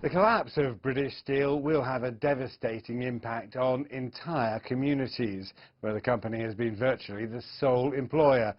The collapse of British Steel will have a devastating impact on entire communities, where the company has been virtually the sole employer.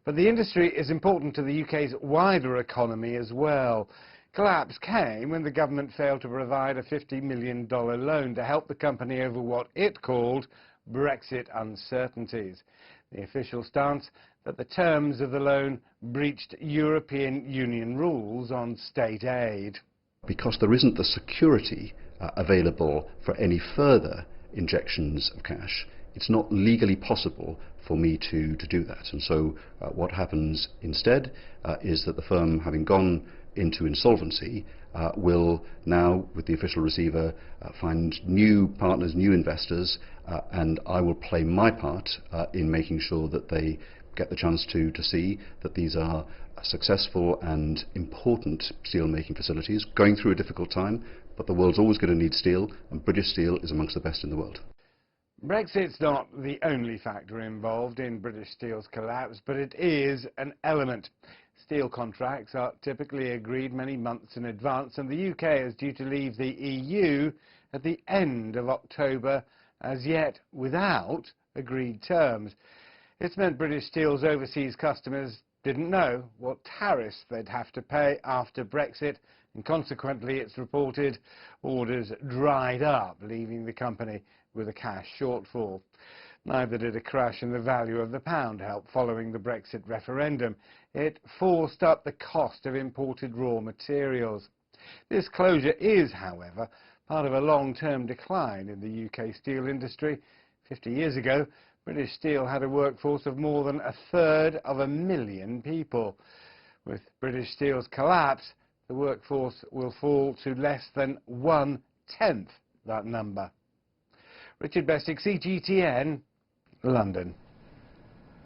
But the industry is important to the UK's wider economy as well. Collapse came when the government failed to provide a $50 million loan to help the company over what it called Brexit uncertainties. The official stance that the terms of the loan breached European Union rules on state aid. Because there isn't the security available for any further injections of cash, it's not legally possible for me to do that. And so what happens instead is that the firm, having gone into insolvency, will now, with the official receiver, find new partners, new investors, and I will play my part in making sure that they get the chance to see that these are successful and important steel-making facilities, going through a difficult time, but the world's always going to need steel, and British Steel is amongst the best in the world. Brexit's not the only factor involved in British Steel's collapse, but it is an element. Steel contracts are typically agreed many months in advance, and the UK is due to leave the EU at the end of October, as yet without agreed terms. It's meant British Steel's overseas customers didn't know what tariffs they'd have to pay after Brexit, and consequently, it's reported, orders dried up, leaving the company with a cash shortfall. Neither did a crash in the value of the pound help following the Brexit referendum. It forced up the cost of imported raw materials. This closure is, however, part of a long-term decline in the UK steel industry. 50 years ago, British Steel had a workforce of more than 1/3 people. With British Steel's collapse, the workforce will fall to less than 1/10 that number. Richard Bestick, CGTN, London.